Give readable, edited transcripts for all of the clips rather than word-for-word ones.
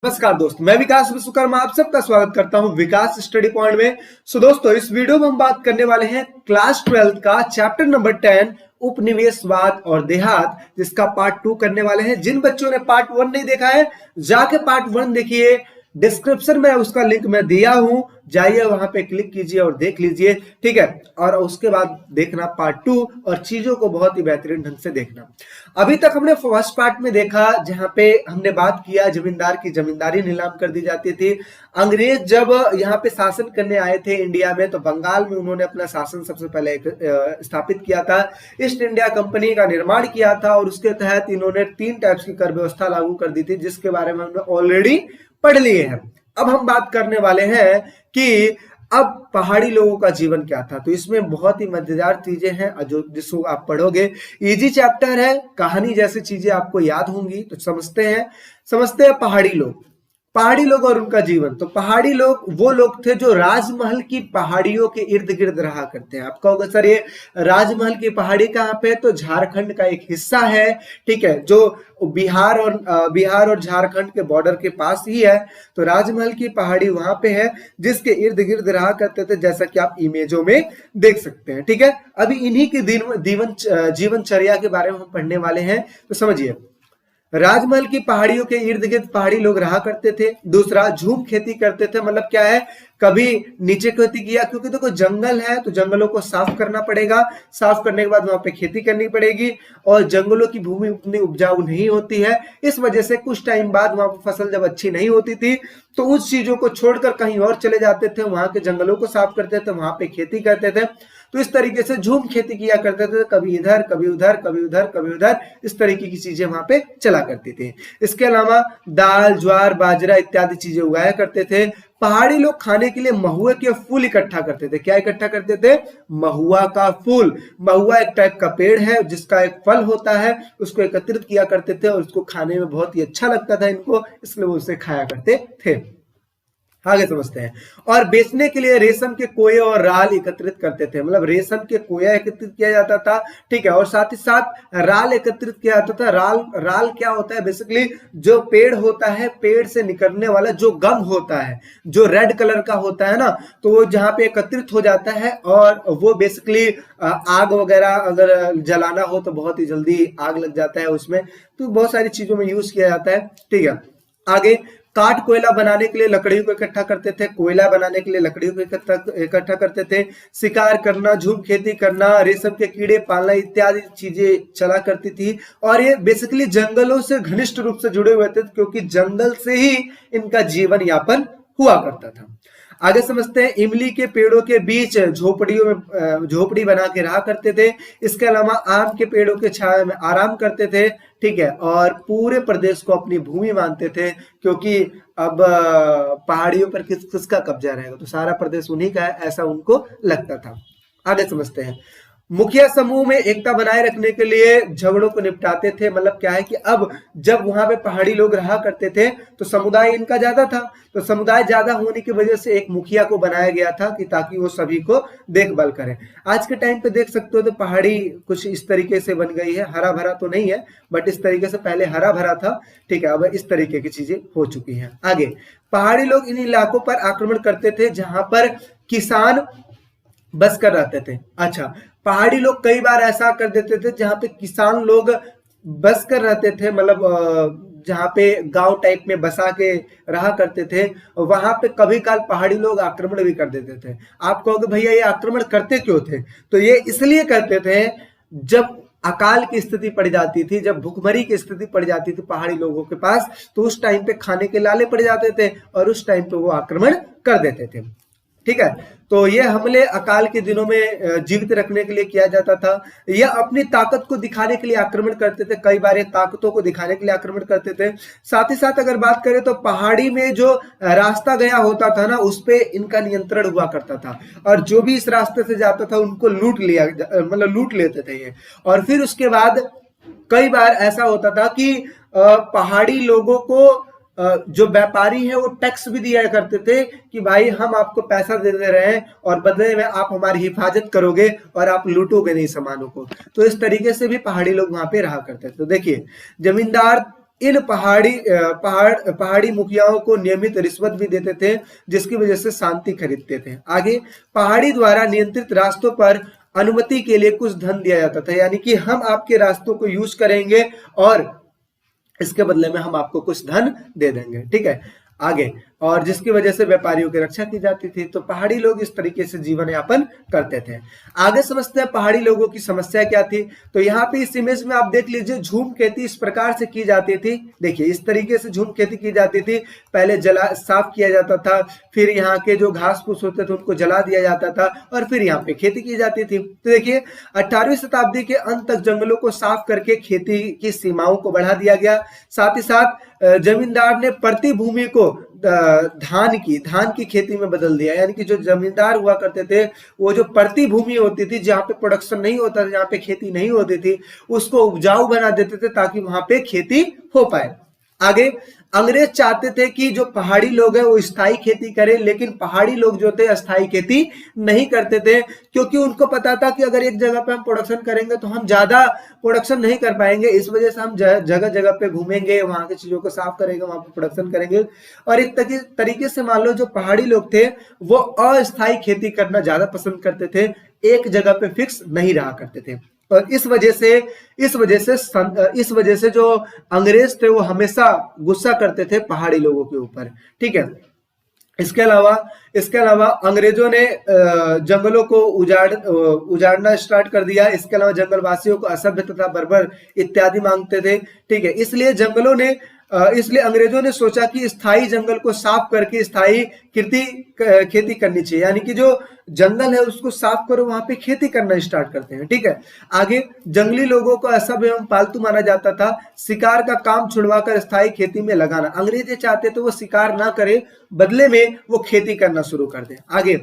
नमस्कार दोस्तों, मैं विकास विश्वकर्मा आप सबका स्वागत करता हूं विकास स्टडी पॉइंट में। दोस्तों, इस वीडियो में हम बात करने वाले हैं क्लास 12 का चैप्टर नंबर 10 उपनिवेशवाद और देहात, जिसका पार्ट 2 करने वाले हैं। जिन बच्चों ने पार्ट 1 नहीं देखा है, जाके पार्ट 1 देखिए। डिस्क्रिप्शन में उसका लिंक मैं दिया हूं, जाइए वहां पे क्लिक कीजिए और देख लीजिए, ठीक है। और उसके बाद देखना पार्ट 2 और चीजों को बहुत ही बेहतरीन ढंग से देखना। अभी तक हमने फर्स्ट पार्ट में देखा, जहां पे हमने बात किया जमींदार की जमींदारी नीलाम कर दी जाती थी। अंग्रेज जब यहाँ पे शासन करने आए थे इंडिया में, तो बंगाल में उन्होंने अपना शासन सबसे पहले स्थापित किया था। ईस्ट इंडिया कंपनी का निर्माण किया था और उसके तहत इन्होंने 3 टाइप्स की कर व्यवस्था लागू कर दी थी, जिसके बारे में हमने ऑलरेडी पढ़ लिए हैं। अब हम बात करने वाले हैं कि अब पहाड़ी लोगों का जीवन क्या था। तो इसमें बहुत ही मजेदार चीजें हैं जो जिसको आप पढ़ोगे। इजी चैप्टर है, कहानी जैसी चीजें आपको याद होंगी। तो समझते हैं पहाड़ी लोग और उनका जीवन। तो पहाड़ी लोग वो लोग थे जो राजमहल की पहाड़ियों के इर्द गिर्द रहा करते हैं। आप कहोगे सर ये राजमहल की पहाड़ी कहाँ पे है? तो झारखंड का एक हिस्सा है, ठीक है, जो बिहार और झारखंड के बॉर्डर के पास ही है। तो राजमहल की पहाड़ी वहां पे है, जिसके इर्द गिर्द रहा करते थे, जैसा कि आप इमेजों में देख सकते हैं, ठीक है। अभी इन्हीं की जीवनचर्या के बारे में हम पढ़ने वाले हैं। तो समझिए, राजमहल की पहाड़ियों के इर्द गिर्द पहाड़ी लोग रहा करते थे। दूसरा, झूम खेती करते थे। मतलब क्या है, कभी नीचे खेती किया, क्योंकि देखो जंगल है तो जंगलों को साफ करना पड़ेगा। साफ करने के बाद वहां पे खेती करनी पड़ेगी, और जंगलों की भूमि उतनी उपजाऊ नहीं होती है। इस वजह से कुछ टाइम बाद वहां पर फसल जब अच्छी नहीं होती थी, तो उस चीजों को छोड़कर कहीं और चले जाते थे, वहां के जंगलों को साफ करते थे, वहां पे खेती करते थे। तो इस तरीके से झूम खेती किया करते थे, कभी इधर कभी उधर, कभी उधर कभी उधर, इस तरीके की चीजें वहां पे चला करती थी। इसके अलावा दाल, ज्वार, बाजरा इत्यादि चीजें उगाया करते थे। पहाड़ी लोग खाने के लिए महुए के फूल इकट्ठा करते थे। क्या इकट्ठा करते थे? महुआ का फूल। महुआ एक टाइप का पेड़ है जिसका एक फल होता है, उसको एकत्रित किया करते थे और उसको खाने में बहुत ही अच्छा लगता था इनको, इसलिए वो उसे खाया करते थे। आगे समझते हैं। और बेचने के लिए रेशम के कोये और राल एकत्रित करते थे। मतलब रेशम के कोया एकत्रित किया जाता था, ठीक है, और साथ ही साथ राल एकत्रित किया जाता था। राल क्या होता है? बेसिकली जो पेड़ होता है, पेड़ से निकलने वाला जो गम होता है, जो रेड कलर का होता है ना, तो वो जहां पे एकत्रित हो जाता है, और वो बेसिकली आग वगैरह अगर जलाना हो तो बहुत ही जल्दी आग लग जाता है उसमें। तो बहुत सारी चीजों में यूज किया जाता है, ठीक है। आगे, काठ कोयला बनाने के लिए लकड़ियों को इकट्ठा करते थे। कोयला बनाने के लिए लकड़ियों को इकट्ठा करते थे। शिकार करना, झूम खेती करना, रेशम के कीड़े पालना इत्यादि चीजें चला करती थी। और ये बेसिकली जंगलों से घनिष्ठ रूप से जुड़े हुए थे, क्योंकि जंगल से ही इनका जीवन यापन हुआ करता था। आगे समझते हैं। इमली के पेड़ों के बीच झोपड़ी बना के रहा करते थे। इसके अलावा आम के पेड़ों के छाया में आराम करते थे, ठीक है। और पूरे प्रदेश को अपनी भूमि मानते थे, क्योंकि अब पहाड़ियों पर किसका कब्जा रहेगा, तो सारा प्रदेश उन्हीं का है, ऐसा उनको लगता था। आगे समझते हैं। मुखिया समूह में एकता बनाए रखने के लिए झगड़ों को निपटाते थे। मतलब क्या है कि अब जब वहां पे पहाड़ी लोग रहा करते थे, तो समुदाय इनका ज्यादा था। तो समुदाय ज्यादा होने की वजह से एक मुखिया को बनाया गया था, कि ताकि वो सभी को देखभाल करें। आज के टाइम पे देख सकते हो तो पहाड़ी कुछ इस तरीके से बन गई है। हरा भरा तो नहीं है, बट इस तरीके से पहले हरा भरा था, ठीक है। अब इस तरीके की चीजें हो चुकी हैं। आगे, पहाड़ी लोग इन इलाकों पर आक्रमण करते थे जहां पर किसान बस कर रहते थे। अच्छा, पहाड़ी लोग कई बार ऐसा कर देते थे जहां पे किसान लोग बस कर रहते थे, मतलब जहां पे गांव टाइप में बसा के रहा करते थे, वहां पे कभी काल पहाड़ी लोग आक्रमण भी कर देते थे। आप कहोगे भैया ये आक्रमण करते क्यों थे? तो ये इसलिए करते थे, जब अकाल की स्थिति पड़ जाती थी, जब भुखमरी की स्थिति पड़ जाती थी पहाड़ी लोगों के पास, तो उस टाइम पे खाने के लाले पड़ जाते थे और उस टाइम पे वो आक्रमण कर देते थे, ठीक है। तो ये हमले अकाल के दिनों में जीवित रखने के लिए किया जाता था, या अपनी ताकत को दिखाने के लिए आक्रमण करते थे। कई बार ये ताकतों को दिखाने के लिए आक्रमण करते थे। साथ ही साथ अगर बात करें तो पहाड़ी में जो रास्ता गया होता था ना, उस पे इनका नियंत्रण हुआ करता था, और जो भी इस रास्ते से जाता था उनको लूट लेते थे ये। और फिर उसके बाद कई बार ऐसा होता था कि पहाड़ी लोगों को जो व्यापारी है वो टैक्स भी दिया करते थे, कि भाई हम आपको पैसा दे दे रहे हैं और बदले में आप हमारी हिफाजत करोगे और आप लूटोगे नहीं सामानों को। तो इस तरीके से भी पहाड़ी लोग वहां पे रहा करते थे। तो देखिए, जमींदार इन पहाड़ी मुखियाओं को नियमित रिश्वत भी देते थे, जिसकी वजह से शांति खरीदते थे। आगे, पहाड़ी द्वारा नियंत्रित रास्तों पर अनुमति के लिए कुछ धन दिया जाता था, यानी कि हम आपके रास्तों को यूज करेंगे और इसके बदले में हम आपको कुछ धन दे देंगे, ठीक है। आगे, और जिसकी वजह से व्यापारियों की रक्षा की जाती थी। तो पहाड़ी लोग इस तरीके से जीवन यापन करते थे। आगे समझते हैं पहाड़ी लोगों की समस्या क्या थी। तो यहाँ पे इस इमेज में आप देख लीजिए, झूम खेती इस प्रकार से की जाती थी। देखिए, इस तरीके से झूम खेती की जाती थी। पहले साफ किया जाता था, फिर यहाँ के जो घास फूस होते थे उनको जला दिया जाता था और फिर यहाँ पे खेती की जाती थी। तो देखिए, 18वीं शताब्दी के अंत तक जंगलों को साफ करके खेती की सीमाओं को बढ़ा दिया गया। साथ ही साथ जमींदार ने प्रति भूमि को धान की खेती में बदल दिया, यानी कि जो जमींदार हुआ करते थे वो जो प्रति भूमि होती थी, जहां पे प्रोडक्शन नहीं होता था, जहां पे खेती नहीं होती थी, उसको उपजाऊ बना देते थे ताकि वहां पे खेती हो पाए। आगे, अंग्रेज चाहते थे कि जो पहाड़ी लोग हैं वो स्थायी खेती करें, लेकिन पहाड़ी लोग जो थे अस्थायी खेती नहीं करते थे, क्योंकि उनको पता था कि अगर एक जगह पे हम प्रोडक्शन करेंगे तो हम ज्यादा प्रोडक्शन नहीं कर पाएंगे। इस वजह से हम जगह जगह पे घूमेंगे, वहां की चीजों को साफ करेंगे, वहां पे प्रोडक्शन करेंगे। और एक तरीके से मान लो जो पहाड़ी लोग थे वो अस्थायी खेती करना ज्यादा पसंद करते थे, एक जगह पे फिक्स नहीं रहा करते थे। और इस वजह से जो अंग्रेज थे वो हमेशा गुस्सा करते थे पहाड़ी लोगों के ऊपर, ठीक है। इसके अलावा अंग्रेजों ने जंगलों को उजाड़ना स्टार्ट कर दिया। इसके अलावा जंगलवासियों को असभ्य तथा बर्बर इत्यादि मांगते थे, ठीक है। इसलिए अंग्रेजों ने सोचा कि स्थायी जंगल को साफ करके स्थायी खेती करनी चाहिए, यानी कि जो जंगल है उसको साफ करो, वहां पे खेती करना स्टार्ट करते हैं, ठीक है। आगे, जंगली लोगों को असभ्य एवं पालतू माना जाता था, शिकार का काम छुड़वाकर स्थायी खेती में लगाना। अंग्रेज ये चाहते थे वो शिकार ना करे, बदले में वो खेती करना शुरू कर दे। आगे,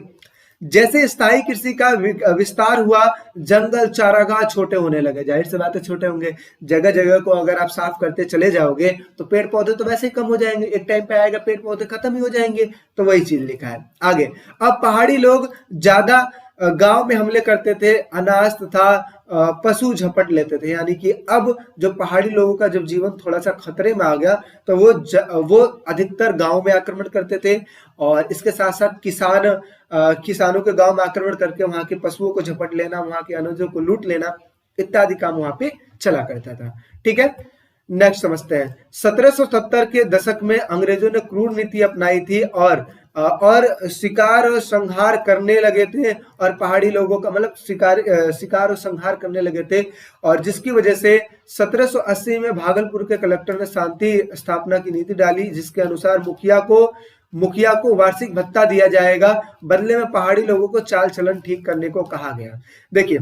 जैसे स्थायी कृषि का विस्तार हुआ, जंगल चारागाह छोटे होने लगे। जाहिर सी बात है छोटे होंगे, जगह जगह को अगर आप साफ करते चले जाओगे तो पेड़ पौधे तो वैसे ही कम हो जाएंगे, एक टाइम पे आएगा पेड़ पौधे खत्म ही हो जाएंगे। तो वही चीज लिखा है। आगे, अब पहाड़ी लोग ज्यादा गांव में हमले करते थे, अनाज तथा पशु झपट लेते थे, यानी कि अब जो पहाड़ी लोगों का जब जीवन थोड़ा सा खतरे में आ गया तो वो अधिकतर गांव में आक्रमण करते थे। और इसके साथ साथ किसानों के गांव में आक्रमण करके वहां के पशुओं को झपट लेना, वहां के अनाजों को लूट लेना इत्यादि काम वहां पे चला करता था, ठीक है। नेक्स्ट समझते हैं। 1770 के दशक में अंग्रेजों ने क्रूर नीति अपनाई थी और शिकार और संहार करने लगे थे, और पहाड़ी लोगों का मतलब शिकार और संहार करने लगे थे। और जिसकी वजह से 1780 में भागलपुर के कलेक्टर ने शांति स्थापना की नीति डाली, जिसके अनुसार मुखिया को वार्षिक भत्ता दिया जाएगा, बदले में पहाड़ी लोगों को चाल चलन ठीक करने को कहा गया। देखिए,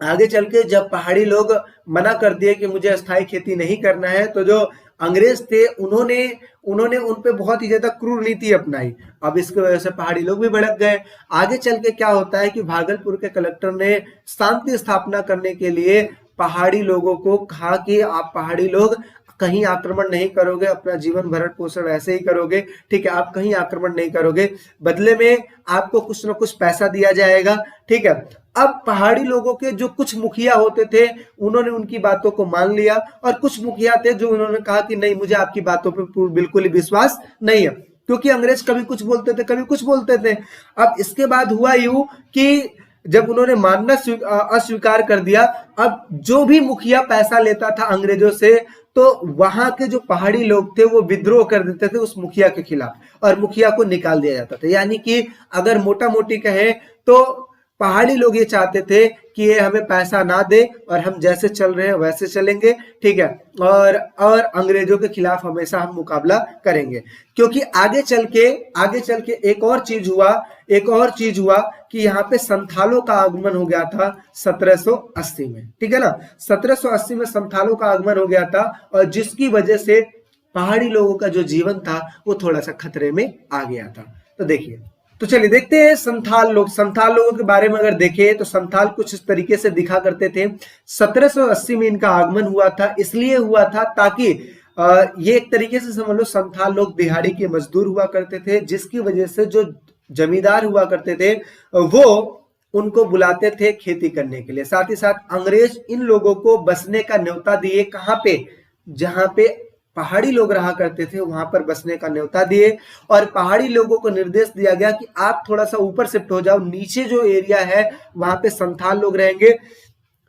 आगे चल के जब पहाड़ी लोग मना कर दिए कि मुझे अस्थायी खेती नहीं करना है, तो जो अंग्रेज थे उन्होंने उन पे बहुत ही ज्यादा क्रूर नीति अपनाई। अब इसकी वजह से पहाड़ी लोग भी भड़क गए। आगे चल के क्या होता है कि भागलपुर के कलेक्टर ने शांति स्थापना करने के लिए पहाड़ी लोगों को कहा कि आप पहाड़ी लोग कहीं आक्रमण नहीं करोगे, अपना जीवन भरण पोषण ऐसे ही करोगे, ठीक है, आप कहीं आक्रमण नहीं करोगे, बदले में आपको कुछ ना कुछ पैसा दिया जाएगा, ठीक है। अब पहाड़ी लोगों के जो कुछ मुखिया होते थे उन्होंने उनकी बातों को मान लिया, और कुछ मुखिया थे जो उन्होंने कहा कि नहीं, मुझे आपकी बातों पर बिल्कुल ही विश्वास नहीं है, क्योंकि अंग्रेज कभी कुछ बोलते थे कभी कुछ बोलते थे। अब इसके बाद हुआ यूं कि जब उन्होंने मानना अस्वीकार कर दिया, अब जो भी मुखिया पैसा लेता था अंग्रेजों से, तो वहां के जो पहाड़ी लोग थे वो विद्रोह कर देते थे उस मुखिया के खिलाफ और मुखिया को निकाल दिया जाता था। यानी कि अगर मोटा मोटी कहें तो पहाड़ी लोग ये चाहते थे कि ये हमें पैसा ना दे और हम जैसे चल रहे हैं वैसे चलेंगे, ठीक है, और अंग्रेजों के खिलाफ हमेशा हम मुकाबला करेंगे। क्योंकि आगे चल के एक और चीज हुआ कि यहाँ पे संथालों का आगमन हो गया था 1780 में, ठीक है ना। 1780 में संथालों का आगमन हो गया था, और जिसकी वजह से पहाड़ी लोगों का जो जीवन था वो थोड़ा सा खतरे में आ गया था। तो देखिए, तो चलिए देखते हैं संथाल लोगों के बारे में। अगर देखें तो संथाल कुछ इस तरीके से दिखा करते थे। 1780 में इनका आगमन हुआ था, इसलिए हुआ था ताकि ये एक तरीके से समझ लो संथाल लोग दिहाड़ी के मजदूर हुआ करते थे, जिसकी वजह से जो जमींदार हुआ करते थे वो उनको बुलाते थे खेती करने के लिए। साथ ही साथ अंग्रेज इन लोगों को बसने का न्योता दिए, कहां पे, जहां पे पहाड़ी लोग रहा करते थे वहां पर बसने का न्योता दिए और पहाड़ी लोगों को निर्देश दिया गया कि आप थोड़ा सा ऊपर शिफ्ट हो जाओ, नीचे जो एरिया है वहां पे संथाल लोग रहेंगे,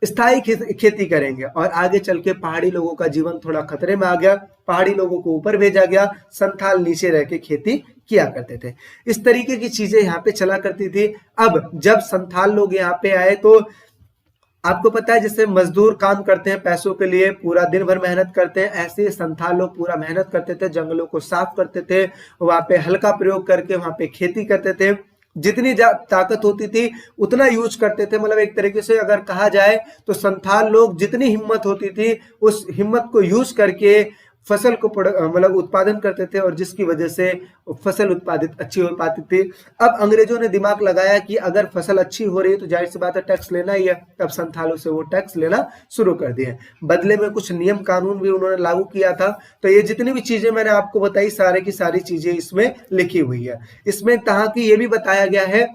स्थायी खेती करेंगे। और आगे चल के पहाड़ी लोगों का जीवन थोड़ा खतरे में आ गया, पहाड़ी लोगों को ऊपर भेजा गया, संथाल नीचे रह के खेती किया करते थे। इस तरीके की चीजें यहाँ पे चला करती थी। अब जब संथाल लोग यहाँ पे आए तो आपको पता है जैसे मजदूर काम करते हैं पैसों के लिए, पूरा दिन भर मेहनत करते हैं, ऐसे संथाल लोग पूरा मेहनत करते थे, जंगलों को साफ करते थे, वहां पे हल का प्रयोग करके वहां पे खेती करते थे, जितनी ताकत होती थी उतना यूज करते थे। मतलब एक तरीके से अगर कहा जाए तो संथाल लोग जितनी हिम्मत होती थी उस हिम्मत को यूज करके फसल को मतलब उत्पादन करते थे और जिसकी वजह से फसल उत्पादित अच्छी हो पाती थी। अब अंग्रेजों ने दिमाग लगाया कि अगर फसल अच्छी हो रही है तो जाहिर सी बात है टैक्स लेना ही है। तब संथालों से वो टैक्स लेना शुरू कर दिए। बदले में कुछ नियम कानून भी उन्होंने लागू किया था। तो ये जितनी भी चीजें मैंने आपको बताई सारे की सारी चीजें इसमें लिखी हुई है। इसमें कहा कि ये भी बताया गया है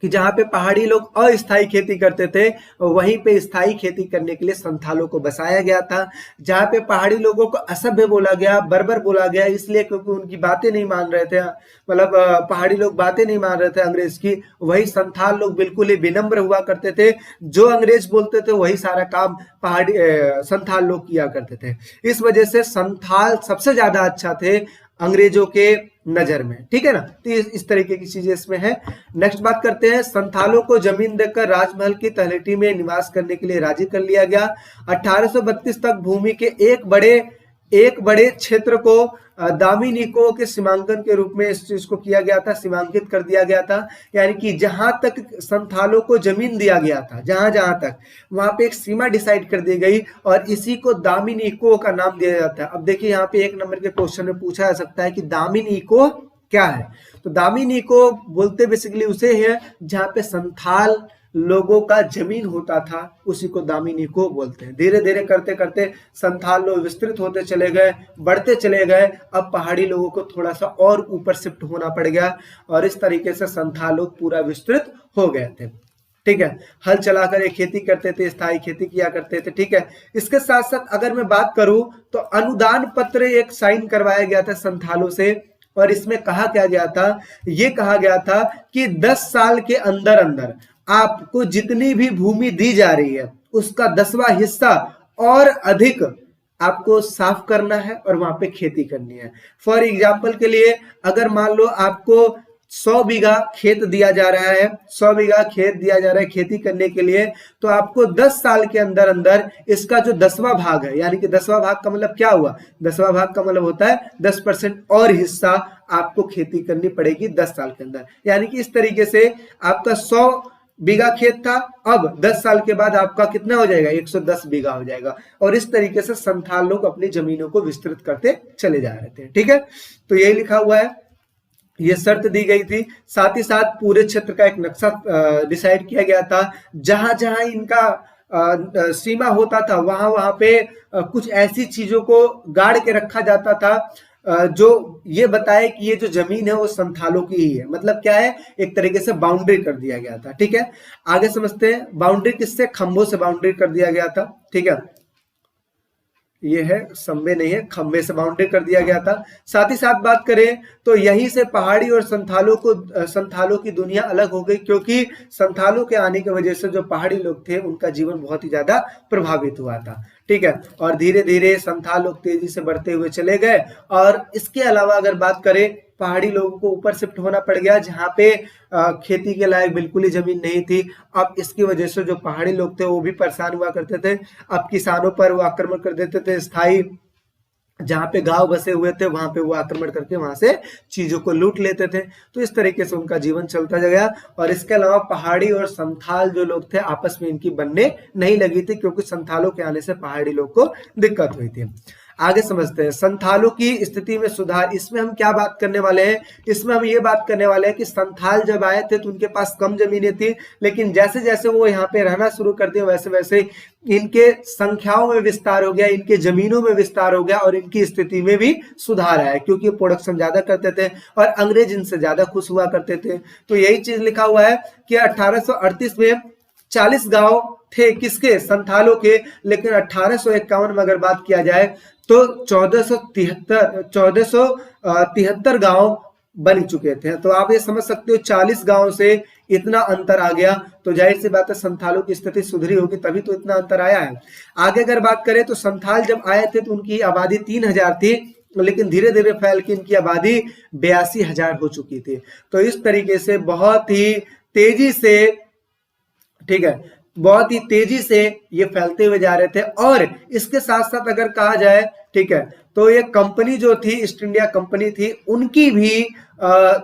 कि जहां पे पहाड़ी लोग अस्थायी खेती करते थे वहीं पे स्थायी खेती करने के लिए संथालों को बसाया गया था। जहां पे पहाड़ी लोगों को असभ्य बोला गया, बर्बर बोला गया, इसलिए क्योंकि उनकी बातें नहीं मान रहे थे, मतलब पहाड़ी लोग बातें नहीं मान रहे थे अंग्रेज की, वही संथाल लोग बिल्कुल ही विनम्र हुआ करते थे। जो अंग्रेज बोलते थे वही सारा काम पहाड़ी संथाल लोग किया करते थे। इस वजह से संथाल सबसे ज्यादा अच्छा थे अंग्रेजों के नजर में। ठीक है ना। तो इस तरीके की चीजें इसमें है। नेक्स्ट बात करते हैं, संथालों को जमीन देकर राजमहल की तलहटी में निवास करने के लिए राजी कर लिया गया। 1832 तक भूमि के एक बड़े क्षेत्र को दामिनिको के सीमांकन के रूप में इस चीज को किया गया था, सीमांकित कर दिया गया था। यानी कि जहां तक संथालों को जमीन दिया गया था, जहां जहां तक, वहां पे एक सीमा डिसाइड कर दी गई और इसी को दामिनिको का नाम दिया जाता है। अब देखिए यहाँ पे 1 नंबर के क्वेश्चन में पूछा जा सकता है कि दामिनिको क्या है। तो दामिनिको बोलते बेसिकली उसे है जहां पे संथाल लोगों का जमीन होता था, उसी को दामिनिको बोलते हैं। धीरे धीरे करते करते संथाल लोग विस्तृत होते चले गए, बढ़ते चले गए। अब पहाड़ी लोगों को थोड़ा सा और ऊपर शिफ्ट होना पड़ गया और इस तरीके से संथाल लोग पूरा विस्तृत हो गए थे। ठीक है। हल चलाकर ये खेती करते थे, स्थायी खेती किया करते थे। ठीक है। इसके साथ साथ अगर मैं बात करूं तो अनुदान पत्र एक साइन करवाया गया था संथालों से और इसमें कहा क्या गया था, ये कहा गया था कि 10 साल के अंदर अंदर आपको जितनी भी भूमि दी जा रही है उसका 10वां हिस्सा और अधिक आपको साफ करना है और वहां पे खेती करनी है। फॉर एग्जाम्पल के लिए अगर मान लो आपको 100 बीघा खेत दिया जा रहा है, 100 बीघा खेत दिया जा रहा है खेती करने के लिए, तो आपको 10 साल के अंदर अंदर इसका जो 10वां भाग है, यानी कि 10वां भाग का मतलब क्या हुआ, 10वां भाग का मतलब होता है 10% और हिस्सा आपको खेती करनी पड़ेगी 10 साल के अंदर। यानी कि इस तरीके से आपका 100 बीघा खेत था, अब 10 साल के बाद आपका कितना हो जाएगा, 110 बीघा हो जाएगा। और इस तरीके से संथाल लोग अपनी जमीनों को विस्तृत करते चले जा रहे थे। ठीक है। तो यही लिखा हुआ है, ये शर्त दी गई थी। साथ ही साथ पूरे क्षेत्र का एक नक्शा डिसाइड किया गया था। जहां जहां इनका सीमा होता था वहां वहां पे कुछ ऐसी चीजों को गाड़ के रखा जाता था जो ये बताए कि ये जो जमीन है वो संथालों की ही है। मतलब क्या है, एक तरीके से बाउंड्री कर दिया गया था। ठीक है। आगे समझते हैं, बाउंड्री किससे, खंभों से बाउंड्री कर दिया गया था। ठीक है। ये है संबे नहीं है, खंबे से बाउंड्री कर दिया गया था। साथ ही साथ बात करें तो यहीं से पहाड़ी और संथालों की दुनिया अलग हो गई, क्योंकि संथालों के आने की वजह से जो पहाड़ी लोग थे उनका जीवन बहुत ही ज्यादा प्रभावित हुआ था। ठीक है। और धीरे धीरे संथाल लोग तेजी से बढ़ते हुए चले गए। और इसके अलावा अगर बात करें, पहाड़ी लोगों को ऊपर शिफ्ट होना पड़ गया जहां पे खेती के लायक बिल्कुल ही जमीन नहीं थी। अब इसकी वजह से जो पहाड़ी लोग थे वो भी परेशान हुआ करते थे। अब किसानों पर वो आक्रमण कर देते थे, स्थायी जहां पे गांव बसे हुए थे वहां पे वो आक्रमण करके वहां से चीजों को लूट लेते थे। तो इस तरीके से उनका जीवन चलता गया। और इसके अलावा पहाड़ी और संथाल जो लोग थे आपस में इनकी बनने नहीं लगी थी, क्योंकि संथालों के आने से पहाड़ी लोग को दिक्कत हुई थी। आगे समझते हैं संथालों की स्थिति में सुधार। इसमें हम क्या बात करने वाले हैं, इसमें हम ये बात करने वाले हैं कि संथाल जब आए थे तो उनके पास कम जमीनें थी, लेकिन जैसे जैसे वो यहाँ पे रहना शुरू कर दिए वैसे वैसे इनके संख्याओं में विस्तार हो गया, इनके जमीनों में विस्तार हो गया और इनकी स्थिति में भी सुधार आया, क्योंकि प्रोडक्शन ज्यादा करते थे और अंग्रेज इनसे ज्यादा खुश हुआ करते थे। तो यही चीज लिखा हुआ है कि 1838 में 40 गांव थे किसके, संथालों के, लेकिन 1851 में अगर बात किया जाए तो 1473 गांव बन चुके थे। तो आप ये समझ सकते हो 40 गांव से इतना अंतर आ गया, तो जाहिर सी बात है संथालों की स्थिति सुधरी होगी, तभी तो इतना अंतर आया है। आगे अगर बात करें तो संथाल जब आए थे तो उनकी आबादी 3000 थी, लेकिन धीरे धीरे फैल के इनकी आबादी 82,000 हो चुकी थी। तो इस तरीके से बहुत ही तेजी से, ठीक है, बहुत ही तेजी से ये फैलते हुए जा रहे थे। और इसके साथ साथ अगर कहा जाए, ठीक है, तो ये कंपनी जो थी, ईस्ट इंडिया कंपनी थी, उनकी भी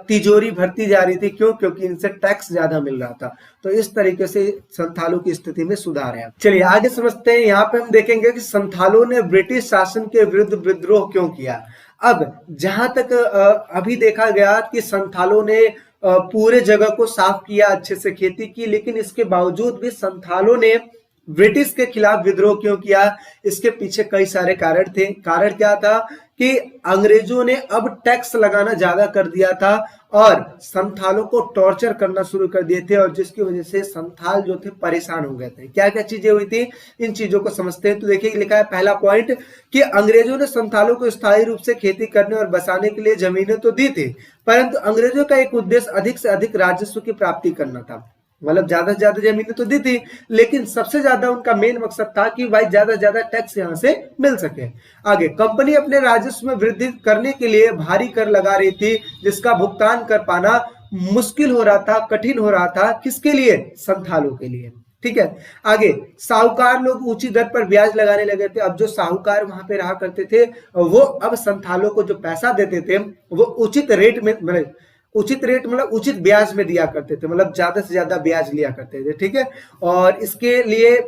तिजोरी भरती जा रही थी। क्यों? क्योंकि इनसे टैक्स ज्यादा मिल रहा था। तो इस तरीके से संथालों की स्थिति में सुधार है। चलिए आगे समझते हैं। यहाँ पे हम देखेंगे कि संथालों ने ब्रिटिश शासन के विरुद्ध विद्रोह क्यों किया। अब जहां तक अभी देखा गया कि संथालों ने पूरे जगह को साफ किया, अच्छे से खेती की, लेकिन इसके बावजूद भी संथालों ने ब्रिटिश के खिलाफ विद्रोह क्यों किया, इसके पीछे कई सारे कारण थे। कारण क्या था कि अंग्रेजों ने अब टैक्स लगाना ज्यादा कर दिया था और संथालों को टॉर्चर करना शुरू कर दिए थे, और जिसकी वजह से संथाल जो थे परेशान हो गए थे। क्या क्या चीजें हुई थी, इन चीजों को समझते हैं। तो देखिए लिखा है पहला पॉइंट कि अंग्रेजों ने संथालों को स्थायी रूप से खेती करने और बसाने के लिए जमीनें तो दी थी, परंतु अंग्रेजों का एक उद्देश्य अधिक से अधिक राजस्व की प्राप्ति करना था। मतलब ज्यादा से ज्यादा जमीनें तो दी थी, लेकिन सबसे ज्यादा उनका मेन मकसद था कि भाई ज्यादा से ज्यादा टैक्स यहां से मिल सके। आगे कंपनी अपने राजस्व में वृद्धि करने के लिए भारी कर लगा रही थी, जिसका भुगतान कर पाना मुश्किल हो रहा था, कठिन हो रहा था। किसके लिए? संथालों के लिए। ठीक है। आगे साहूकार लोग ऊंची दर पर ब्याज लगाने लगे थे। अब जो साहूकार वहां पे रहा करते थे, वो अब संथालों को जो पैसा देते थे वो उचित रेट में, मतलब उचित ब्याज में दिया करते थे, मतलब ज्यादा से ज्यादा ब्याज लिया करते थे। ठीक है। और इसके लिए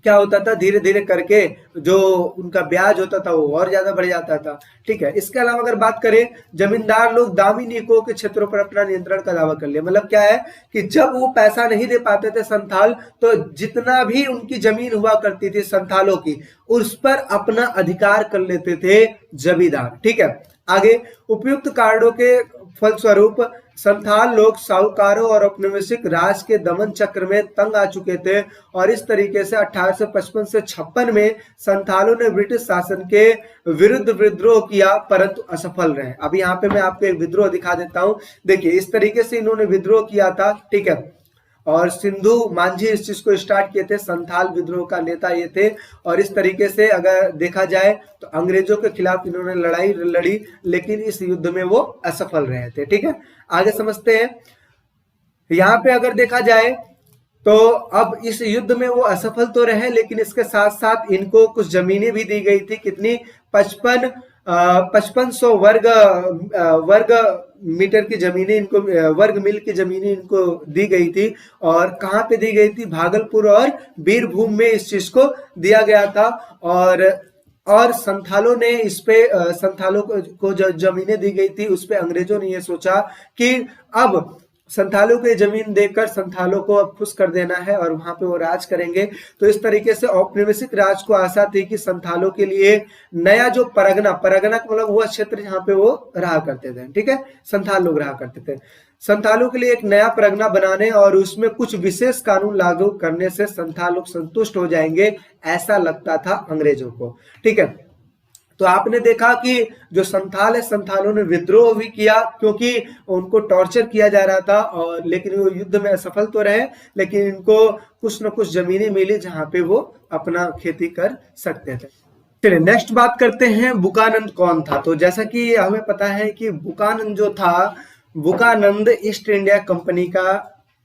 क्या होता था, धीरे धीरे करके जो उनका ब्याज होता था वो और ज्यादा बढ़ जाता था। ठीक है। इसके अलावा अगर बात करें, जमींदार लोग दामी निको के क्षेत्रों पर अपना नियंत्रण का दावा कर लिया। मतलब क्या है कि जब वो पैसा नहीं दे पाते थे संथाल, तो जितना भी उनकी जमीन हुआ करती थी संथालों की, उस पर अपना अधिकार कर लेते थे जमींदार। ठीक है। आगे उपयुक्त कारणों के फलस्वरूप संथाल लोग साहूकारों और औपनिवेशिक राज के दमन चक्र में तंग आ चुके थे, और इस तरीके से 1855 से 56 में संथालों ने ब्रिटिश शासन के विरुद्ध विद्रोह किया, परंतु असफल रहे। अब यहाँ पे मैं आपको एक विद्रोह दिखा देता हूं। देखिए इस तरीके से इन्होंने विद्रोह किया था। ठीक है। और सिंधु मांझी इस चीज को स्टार्ट किए थे, संथाल विद्रोह का नेता ये थे। और इस तरीके से अगर देखा जाए तो अंग्रेजों के खिलाफ इन्होंने लड़ाई लड़ी, लेकिन इस युद्ध में वो असफल रहे थे। ठीक है। आगे समझते हैं। यहाँ पे अगर देखा जाए तो अब इस युद्ध में वो असफल तो रहे, लेकिन इसके साथ साथ इनको कुछ जमीनें भी दी गई थी। कितनी? 5500 वर्ग मीटर की जमीनें इनको, वर्ग मील की जमीनें इनको दी गई थी। और कहाँ पे दी गई थी? भागलपुर और बीरभूम में इस चीज को दिया गया था। और संथालों ने इस पे, संथालों को जो जमीनें दी गई थी उस पे अंग्रेजों ने ये सोचा कि अब संथालों को जमीन देकर संथालों को अब खुश कर देना है और वहां पे वो राज करेंगे। तो इस तरीके से औपनिवेशिक राज को आशा थी कि संथालों के लिए नया जो परगना मतलब वह क्षेत्र जहां पे वो रहा करते थे। ठीक है। संथाल लोग रहा करते थे। संथालों के लिए एक नया परगना बनाने और उसमें कुछ विशेष कानून लागू करने से संथाल लोग संतुष्ट हो जाएंगे, ऐसा लगता था अंग्रेजों को। ठीक है। तो आपने देखा कि जो संथाल है, संथालों ने विद्रोह भी किया क्योंकि उनको टॉर्चर किया जा रहा था, और लेकिन वो युद्ध में असफल तो रहे, लेकिन इनको कुछ न कुछ जमीनें मिली जहां पे वो अपना खेती कर सकते थे। चलिए नेक्स्ट बात करते हैं, बुकानंद कौन था। तो जैसा कि हमें पता है कि बुकानंद जो था, बुकानंद ईस्ट इंडिया कंपनी का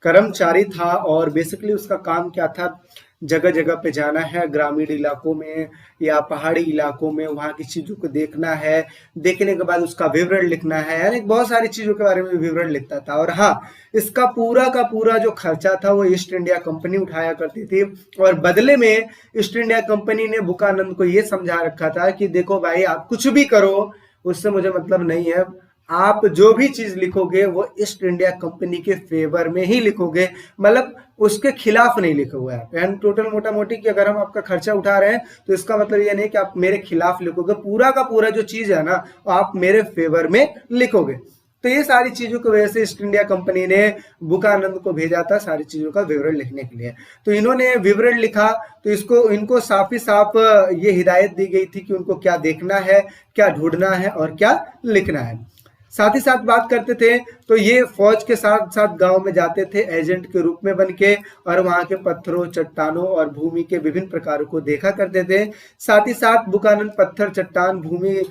कर्मचारी था, और बेसिकली उसका काम क्या था, जगह जगह पे जाना है, ग्रामीण इलाकों में या पहाड़ी इलाकों में, वहां की चीजों को देखना है, देखने के बाद उसका विवरण लिखना है, यानी बहुत सारी चीजों के बारे में विवरण लिखता था। और हाँ, इसका पूरा का पूरा जो खर्चा था वो ईस्ट इंडिया कंपनी उठाया करती थी, और बदले में ईस्ट इंडिया कंपनी ने बुकानंद को ये समझा रखा था कि देखो भाई, आप कुछ भी करो, उससे मुझे मतलब नहीं है, आप जो भी चीज लिखोगे वो ईस्ट इंडिया कंपनी के फेवर में ही लिखोगे, मतलब उसके खिलाफ नहीं लिखोगे आप। यानी टोटल मोटा मोटी कि अगर हम आपका खर्चा उठा रहे हैं तो इसका मतलब ये नहीं कि आप मेरे खिलाफ लिखोगे, पूरा का पूरा जो चीज है ना आप मेरे फेवर में लिखोगे। तो ये सारी चीजों की वजह से ईस्ट इंडिया कंपनी ने बुकानंद को भेजा था सारी चीजों का विवरण लिखने के लिए। तो इन्होंने विवरण लिखा तो इनको साफ ही साफ ये हिदायत दी गई थी कि उनको क्या देखना है, क्या ढूंढना है और क्या लिखना है। साथ ही साथ बात करते थे तो ये फौज के साथ साथ गांव में जाते थे एजेंट के रूप में बन के, और वहां के पत्थरों, चट्टानों और भूमि के विभिन्न प्रकारों को देखा करते थे। साथ ही साथ बुकानन पत्थर, चट्टान, भूमि,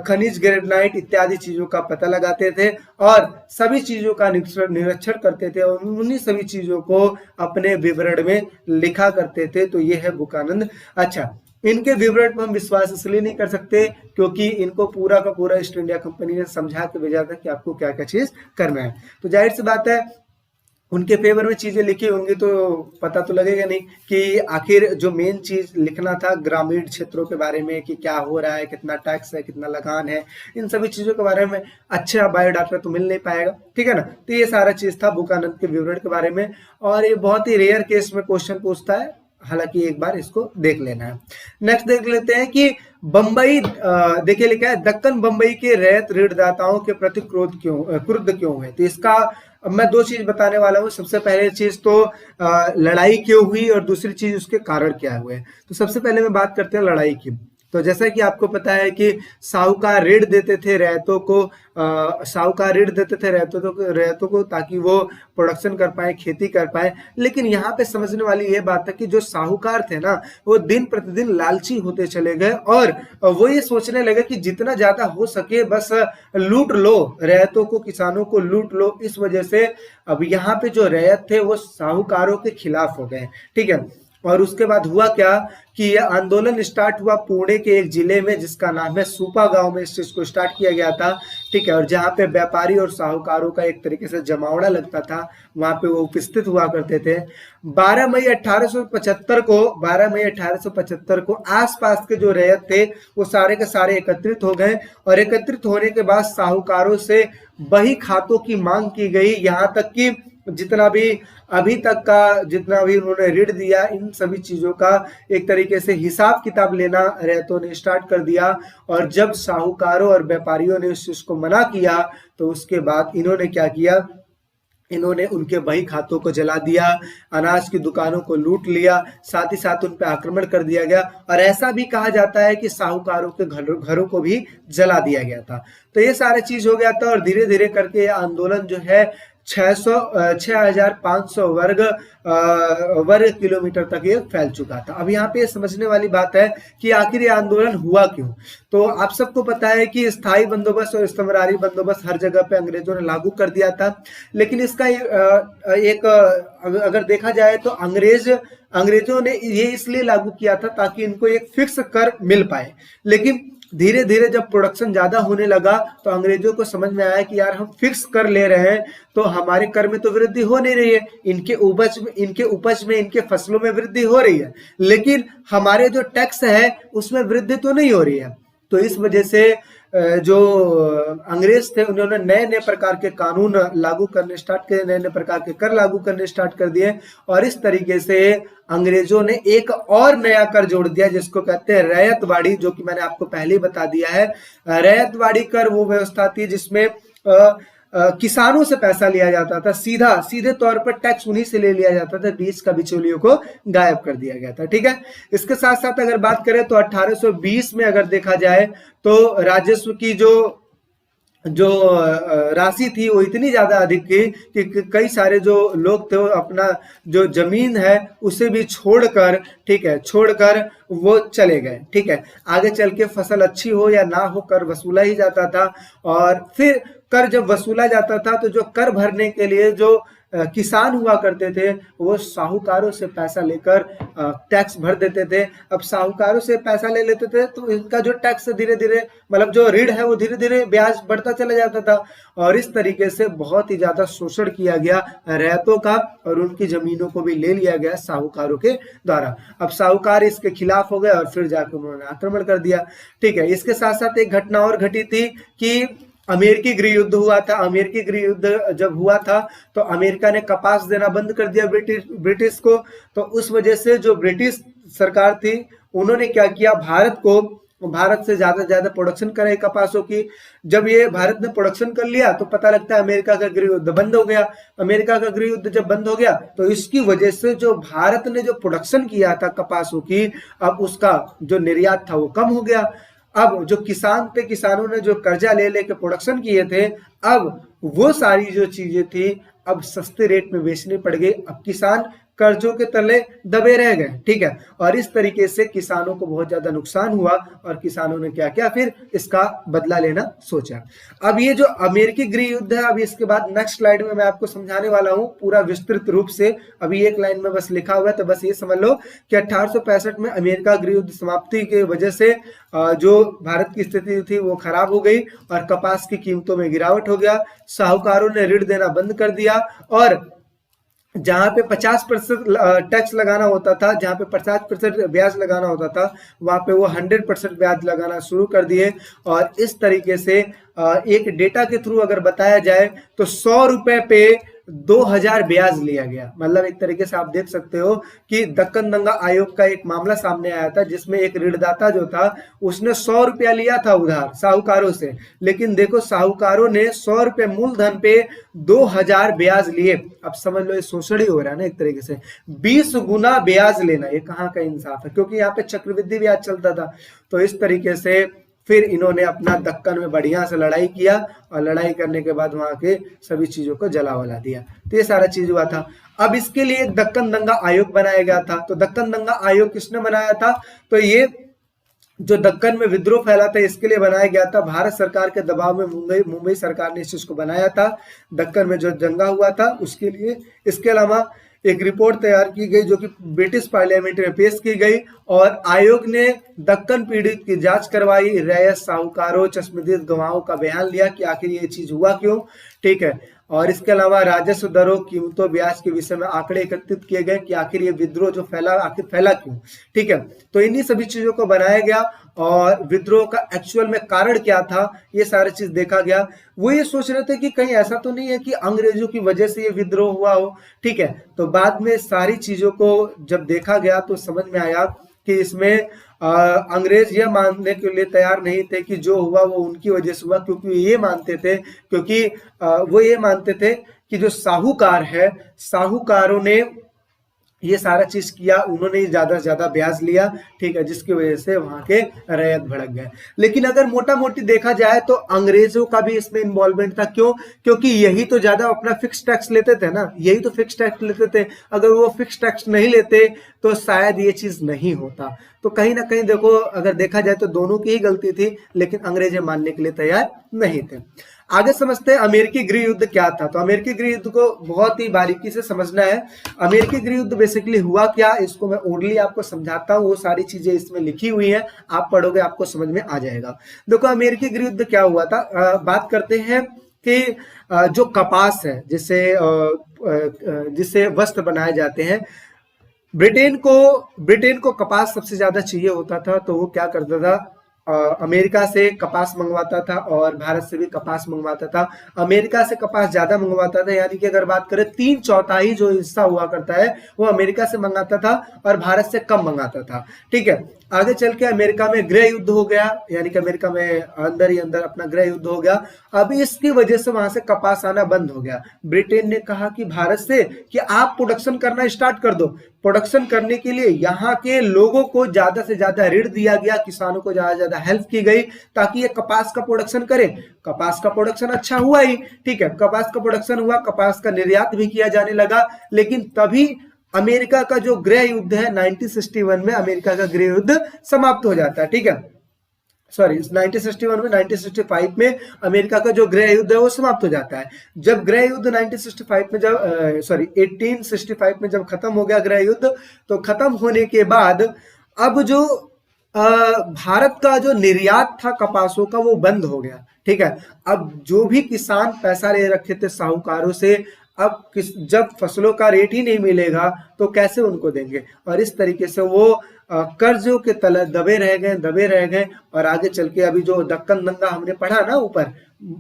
खनिज, ग्रेनाइट इत्यादि चीजों का पता लगाते थे और सभी चीजों का निरीक्षण करते थे और उन्हीं सभी चीजों को अपने विवरण में लिखा करते थे। तो ये है बुकानन। अच्छा, इनके विवरण पर हम विश्वास इसलिए नहीं कर सकते क्योंकि इनको पूरा का पूरा ईस्ट इंडिया कंपनी ने समझा के भेजा था कि आपको क्या क्या चीज करना है। तो जाहिर सी बात है उनके पेपर में चीजें लिखी होंगी तो पता तो लगेगा नहीं कि आखिर जो मेन चीज लिखना था ग्रामीण क्षेत्रों के बारे में कि क्या हो रहा है, कितना टैक्स है, कितना लगान है, इन सभी चीजों के बारे में अच्छा बायोडाटा तो मिल नहीं पाएगा, ठीक है ना। तो ये सारा चीज था बुकानन के विवरण के बारे में और ये बहुत ही रेयर केस में क्वेश्चन पूछता है, हालांकि एक बार इसको देख लेना है। नेक्स्ट देख लेते हैं कि बंबई, देखिए लिखा है दक्कन बंबई के रैयत ऋणदाताओं के प्रति क्रुद्ध क्यों है। तो इसका अब मैं दो चीज बताने वाला हूँ। सबसे पहले चीज तो लड़ाई क्यों हुई और दूसरी चीज उसके कारण क्या हुए। तो सबसे पहले मैं बात करते हैं लड़ाई की। तो जैसा कि आपको पता है कि साहूकार ऋण देते थे रैयतों को, रैयतों को ताकि वो प्रोडक्शन कर पाए, खेती कर पाए। लेकिन यहाँ पे समझने वाली ये बात है कि जो साहूकार थे ना वो दिन प्रतिदिन लालची होते चले गए और वो ये सोचने लगे कि जितना ज्यादा हो सके बस लूट लो, रैयतों को, किसानों को लूट लो। इस वजह से अब यहाँ पे जो रैयत थे वो साहूकारों के खिलाफ हो गए, ठीक है। और उसके बाद हुआ क्या कि यह आंदोलन स्टार्ट हुआ पुणे के एक जिले में जिसका नाम है सुपा गांव में इस चीज को स्टार्ट किया गया था, ठीक है। और जहां पे व्यापारी और साहूकारों का एक तरीके से जमावड़ा लगता था, वहां पे वो उपस्थित हुआ करते थे। 12 मई 1875 को आसपास के जो रैयत थे वो सारे के सारे एकत्रित हो गए और एकत्रित होने के बाद साहूकारों से बही खातों की मांग की गई। यहाँ तक कि जितना भी अभी तक का जितना भी उन्होंने ऋण दिया इन सभी चीजों का एक तरीके से हिसाब किताब लेना रैयतों ने स्टार्ट कर दिया। और जब साहूकारों और व्यापारियों ने उस चीज को मना किया तो उसके बाद इन्होंने क्या किया, इन्होंने उनके बही खातों को जला दिया, अनाज की दुकानों को लूट लिया, साथ ही साथ उन पर आक्रमण कर दिया गया। और ऐसा भी कहा जाता है कि साहूकारों के घरों को भी जला दिया गया था। तो ये सारा चीज हो गया था और धीरे धीरे करके आंदोलन जो है 6500 वर्ग किलोमीटर तक ये फैल चुका था। अब यहाँ पे समझने वाली बात है कि आखिर ये आंदोलन हुआ क्यों। तो आप सबको पता है कि स्थायी बंदोबस्त और इस्तमरारी बंदोबस्त हर जगह पे अंग्रेजों ने लागू कर दिया था। लेकिन इसका एक अगर देखा जाए तो अंग्रेजों ने ये इसलिए लागू किया था ताकि इनको एक फिक्स कर मिल पाए। लेकिन धीरे धीरे जब प्रोडक्शन ज्यादा होने लगा तो अंग्रेजों को समझ में आया कि यार हम फिक्स कर ले रहे हैं तो हमारे कर में तो वृद्धि हो नहीं रही है, इनके उपज में इनके फसलों में वृद्धि हो रही है, लेकिन हमारे जो टैक्स है उसमें वृद्धि तो नहीं हो रही है। तो इस वजह से जो अंग्रेज थे उन्होंने नए नए प्रकार के कानून लागू करने स्टार्ट किए, नए नए प्रकार के कर लागू करने स्टार्ट कर दिए। और इस तरीके से अंग्रेजों ने एक और नया कर जोड़ दिया जिसको कहते हैं रैयतवाड़ी, जो कि मैंने आपको पहले ही बता दिया है। रैयतवाड़ी कर वो व्यवस्था थी जिसमें किसानों से पैसा लिया जाता था, सीधे तौर पर टैक्स उन्हीं से ले लिया जाता था, बीच का बिचौलियों को गायब कर दिया गया था, ठीक है। इसके साथ साथ अगर बात करें तो 1820 में अगर देखा जाए तो राजस्व की जो राशि थी वो इतनी ज्यादा अधिक थी कि कई सारे जो लोग थे वो अपना जो जमीन है उसे भी छोड़कर, ठीक है, छोड़कर वो चले गए, ठीक है। आगे चल के फसल अच्छी हो या ना हो कर वसूला ही जाता था। और फिर कर जब वसूला जाता था तो जो कर भरने के लिए जो किसान हुआ करते थे वो साहूकारों से पैसा लेकर टैक्स भर देते थे। अब साहूकारों से पैसा ले लेते थे तो इनका जो टैक्स धीरे धीरे मतलब जो ऋण है वो धीरे धीरे ब्याज बढ़ता चला जाता था। और इस तरीके से बहुत ही ज्यादा शोषण किया गया रैयतों का और उनकी जमीनों को भी ले लिया गया साहूकारों के द्वारा। अब साहूकार इसके खिलाफ हो गए और फिर जाकर उन्होंने आक्रमण कर दिया, ठीक है। इसके साथ साथ एक घटना और घटी थी कि अमेरिकी गृह युद्ध हुआ था। अमेरिकी गृह युद्ध जब हुआ था तो अमेरिका ने कपास देना बंद कर दिया ब्रिटिश को। तो उस वजह से जो ब्रिटिश सरकार थी उन्होंने क्या किया, भारत को भारत से ज्यादा प्रोडक्शन करे कपासों की। जब ये भारत ने प्रोडक्शन कर लिया तो पता लगता है अमेरिका का गृह युद्ध बंद हो गया। अमेरिका का गृह युद्ध जब बंद हो गया तो इसकी वजह से जो भारत ने जो प्रोडक्शन किया था कपासों की, अब उसका जो निर्यात था वो कम हो गया। अब जो किसान थे, किसानों ने जो कर्जा ले लेके प्रोडक्शन किए थे, अब वो सारी जो चीजें थी अब सस्ते रेट में बेचनी पड़ गई। अब किसान कर्जों के तले दबे रह गए, ठीक है। और इस तरीके से किसानों को बहुत ज्यादा नुकसान हुआ और किसानों ने क्या किया, फिर इसका बदला लेना सोचा। अब ये जो अमेरिकी गृह युद्ध है, अभी इसके बाद नेक्स्ट स्लाइड में मैं आपको समझाने वाला हूं पूरा विस्तृत रूप से। अभी एक लाइन में बस लिखा हुआ है, तो बस ये समझ लो कि 1865 में अमेरिका गृह युद्ध समाप्ति की वजह से जो भारत की स्थिति थी वो खराब हो गई और कपास की कीमतों में गिरावट हो गया। साहूकारों ने ऋण देना बंद कर दिया और जहां पे 50% टैक्स लगाना होता था, जहां पे 50% ब्याज लगाना होता था, वहां पे वो 100% ब्याज लगाना शुरू कर दिए। और इस तरीके से एक डेटा के थ्रू अगर बताया जाए तो 100 रुपए पे 2000 ब्याज लिया गया। मतलब एक तरीके से आप देख सकते हो कि दक्कन दंगा आयोग का एक मामला सामने आया था जिसमें एक ऋणदाता जो था उसने 100 रुपया लिया था उधार साहूकारों से, लेकिन देखो साहूकारों ने 100 रुपये मूलधन पे 2000 ब्याज लिए। अब समझ लो ये शोषण ही हो रहा है ना एक तरीके से, 20 गुना ब्याज लेना, ये कहाँ का इंसाफ है, क्योंकि यहाँ पे चक्रवृद्धि ब्याज चलता था। तो इस तरीके से फिर इन्होंने अपना दक्कन में बढ़िया से लड़ाई किया और लड़ाई करने के बाद वहां के सभी चीजों को जलावला दिया। तो ये सारा चीज हुआ था। अब इसके लिए एक दक्कन दंगा आयोग बनाया गया था। तो दक्कन दंगा आयोग किसने बनाया था, तो ये जो दक्कन में विद्रोह फैला था इसके लिए बनाया गया था। भारत सरकार के दबाव में मुंबई सरकार ने इस चीज को बनाया था, दक्कन में जो दंगा हुआ था उसके लिए। इसके अलावा एक रिपोर्ट तैयार की गई जो कि ब्रिटिश पार्लियामेंट में पेश की गई और आयोग ने दक्कन पीड़ित की जांच करवाई, रैयत, साहूकारों, चश्मदीद गवाहों का बयान लिया कि आखिर ये चीज हुआ क्यों, ठीक है। और इसके अलावा राजस्व दरों, कीमतों, ब्याज के विषय में आंकड़े एकत्रित किए गए कि आखिर ये विद्रोह जो फैला आखिर फैला क्यों, ठीक है। तो इन्हीं सभी चीजों को बनाया गया और विद्रोह का एक्चुअल में कारण क्या था ये सारी चीज देखा गया। वो ये सोच रहे थे कि कहीं ऐसा तो नहीं है कि अंग्रेजों की वजह से ये विद्रोह हुआ हो, ठीक है। तो बाद में सारी चीजों को जब देखा गया तो समझ में आया कि इसमें अंग्रेज यह मानने के लिए तैयार नहीं थे कि जो हुआ वो उनकी वजह से हुआ, क्योंकि वो ये मानते थे कि जो साहूकार है, साहूकारों ने ये सारा चीज किया, उन्होंने ज्यादा से ज्यादा ब्याज लिया, ठीक है, जिसकी वजह से वहां के रैयत भड़क गए। लेकिन अगर मोटा मोटी देखा जाए तो अंग्रेजों का भी इसमें इन्वॉल्वमेंट था। क्यों? क्योंकि यही तो ज्यादा अपना फिक्स टैक्स लेते थे ना, यही तो फिक्स टैक्स लेते थे। अगर वो फिक्स टैक्स नहीं लेते तो शायद ये चीज नहीं होता। तो कहीं ना कहीं देखो अगर देखा जाए तो दोनों की ही गलती थी, लेकिन अंग्रेज मानने के लिए तैयार नहीं थे। आगे समझते हैं अमेरिकी गृह युद्ध क्या था। तो अमेरिकी गृह युद्ध को बहुत ही बारीकी से समझना है। अमेरिकी गृह युद्ध बेसिकली हुआ क्या, इसको मैं ओरली आपको समझाता हूँ, वो सारी चीजें इसमें लिखी हुई हैं, आप पढ़ोगे आपको समझ में आ जाएगा। देखो अमेरिकी गृह युद्ध क्या हुआ था, बात करते हैं कि जो कपास है जिससे वस्त्र बनाए जाते हैं, ब्रिटेन को कपास सबसे ज्यादा चाहिए होता था। तो वो क्या करता था, अमेरिका से कपास मंगवाता था और भारत से भी कपास मंगवाता था। अमेरिका से कपास ज्यादा मंगवाता था, यानी कि अगर बात करें 3/4 जो हिस्सा हुआ करता है वो अमेरिका से मंगाता था और भारत से कम मंगाता था, ठीक है। आगे चल के अमेरिका में गृह युद्ध हो गया, यानी कि अमेरिका में अंदर ही अंदर अपना गृह युद्ध हो गया। अब इसकी वजह से वहां से कपास आना बंद हो गया। ब्रिटेन ने कहा कि भारत से कि आप प्रोडक्शन करना स्टार्ट कर दो। प्रोडक्शन करने के लिए यहाँ के लोगों को ज्यादा से ज्यादा ऋण दिया गया, किसानों को ज्यादा से ज्यादा हेल्प की गई ताकि ये कपास का प्रोडक्शन करे। कपास का प्रोडक्शन अच्छा हुआ ही, ठीक है, कपास का प्रोडक्शन हुआ, कपास का निर्यात भी किया जाने लगा। लेकिन तभी अमेरिका का जो गृह युद्ध है 1961 में अमेरिका का गृह युद्ध समाप्त हो जाता है, ठीक है। सॉरी 1961 में 1965 में अमेरिका का जो गृह युद्ध है वो समाप्त हो जाता है। जब गृह युद्ध 1865 में जब खत्म हो गया गृह युद्ध, तो खत्म होने के बाद अब जो भारत का जो निर्यात था कपासों का वो बंद हो गया, ठीक है। अब जो भी किसान पैसा ले रखे थे साहूकारों से, अब जब फसलों का रेट ही नहीं मिलेगा तो कैसे उनको देंगे, और इस तरीके से वो कर्जों के तले दबे रह गए। और आगे चल के अभी जो दक्कन दंगा हमने पढ़ा ना ऊपर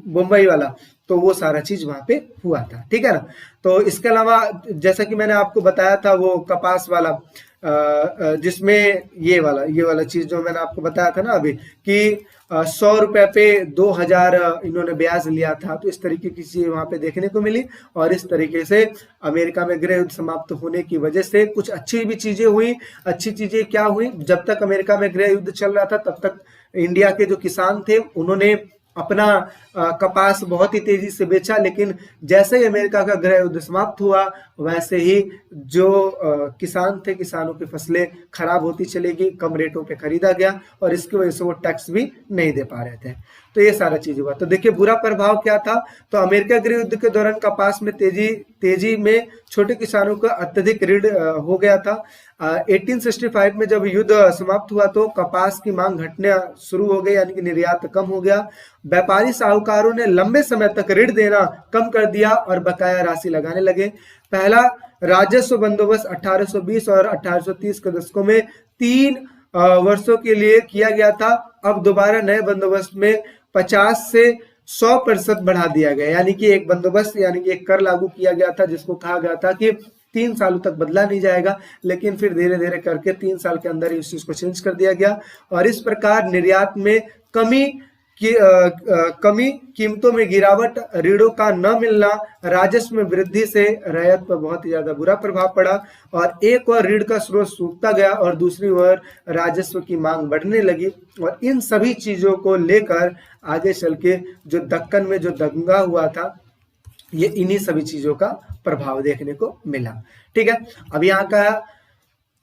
मुंबई वाला, तो वो सारा चीज वहां पे हुआ था, ठीक है ना। तो इसके अलावा जैसा कि मैंने आपको बताया था वो कपास वाला, जिसमें ये वाला चीज जो मैंने आपको बताया था ना अभी कि 100 रुपए पे 2000 इन्होंने ब्याज लिया था। तो इस तरीके की चीज वहां पे देखने को मिली और इस तरीके से अमेरिका में गृह युद्ध समाप्त होने की वजह से कुछ अच्छी भी चीजें हुई। अच्छी चीजें क्या हुई, जब तक अमेरिका में गृह युद्ध चल रहा था तब तक इंडिया के जो किसान थे उन्होंने अपना कपास बहुत ही तेजी से बेचा, लेकिन जैसे ही अमेरिका का गृह युद्ध समाप्त हुआ वैसे ही जो किसान थे, किसानों की फसलें खराब होती चलेगी, कम रेटों पे खरीदा गया और इसकी वजह से वो टैक्स भी नहीं दे पा रहे थे। तो ये सारा चीज हुआ। तो देखिए बुरा प्रभाव क्या था, तो अमेरिका गृह युद्ध के दौरान कपास में तेजी में छोटे किसानों का अत्यधिक ऋण हो गया था। 1865 में जब युद्ध समाप्त हुआ तो कपास की मांग घटना शुरू हो गई, यानी कि निर्यात कम हो गया। व्यापारी साहूकारों ने लंबे समय तक ऋण देना कम कर दिया और बकाया राशि लगाने लगे। पहला राजस्व बंदोबस्त 1820 और 1830 के दशकों में 3 वर्षों के लिए किया गया था। अब दोबारा नए बंदोबस्त में 50 से 100% बढ़ा दिया गया, यानी कि एक बंदोबस्त यानी कि एक कर लागू किया गया था जिसको कहा गया था कि 3 सालों तक बदला नहीं जाएगा, लेकिन फिर धीरे धीरे करके 3 साल के अंदर ही उस चीज को चेंज कर दिया गया और इस प्रकार निर्यात में कमी, कीमतों में गिरावट, ऋणों का न मिलना, राजस्व में वृद्धि से रैयत पर बहुत ही ज्यादा बुरा प्रभाव पड़ा और एक और ऋण का स्रोत सूखता गया और दूसरी ओर राजस्व की मांग बढ़ने लगी। और इन सभी चीजों को लेकर आगे चल के जो दक्कन में जो दंगा हुआ था, ये इन्हीं सभी चीजों का प्रभाव देखने को मिला। ठीक है, अब यहाँ का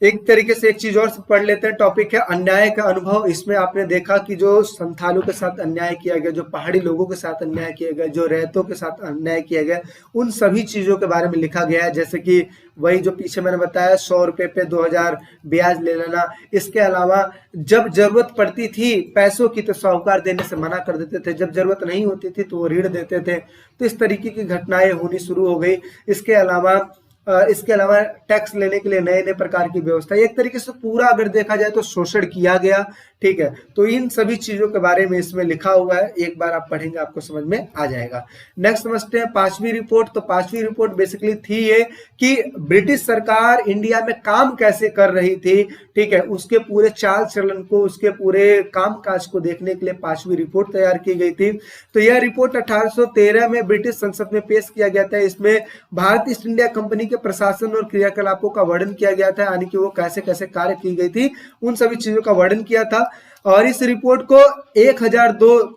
एक तरीके से एक चीज और पढ़ लेते हैं, टॉपिक है अन्याय का अनुभव। इसमें आपने देखा कि जो संथालों के साथ अन्याय किया गया, जो पहाड़ी लोगों के साथ अन्याय किया गया, जो रैयतों के साथ अन्याय किया गया, उन सभी चीजों के बारे में लिखा गया है। जैसे कि वही जो पीछे मैंने बताया 100 रुपए पे 2000 ब्याज ले लेना। इसके अलावा जब जरूरत पड़ती थी पैसों की तो साहूकार देने से मना कर देते थे, जब जरूरत नहीं होती थी तो वो ऋण देते थे। तो इस तरीके की घटनाएं होनी शुरू हो गई। इसके अलावा टैक्स लेने के लिए नए नए प्रकार की व्यवस्था, एक तरीके से पूरा अगर देखा जाए तो शोषण किया गया। ठीक है, तो इन सभी चीजों के बारे में इसमें लिखा हुआ है, एक बार आप पढ़ेंगे आपको समझ में आ जाएगा। नेक्स्ट समझते हैं पांचवी रिपोर्ट। तो पांचवी रिपोर्ट बेसिकली थी ये कि ब्रिटिश सरकार इंडिया में काम कैसे कर रही थी। ठीक है, उसके पूरे चाल चलन को, उसके पूरे कामकाज को देखने के लिए पांचवी रिपोर्ट तैयार की गई थी। तो यह रिपोर्ट 1813 में ब्रिटिश संसद में पेश किया गया था। इसमें भारत ईस्ट इंडिया कंपनी के प्रशासन और क्रियाकलापों का वर्णन किया गया था, यानी कि वो कैसे कैसे कार्य की गई थी, उन सभी चीजों का वर्णन किया था। और इस रिपोर्ट को 1002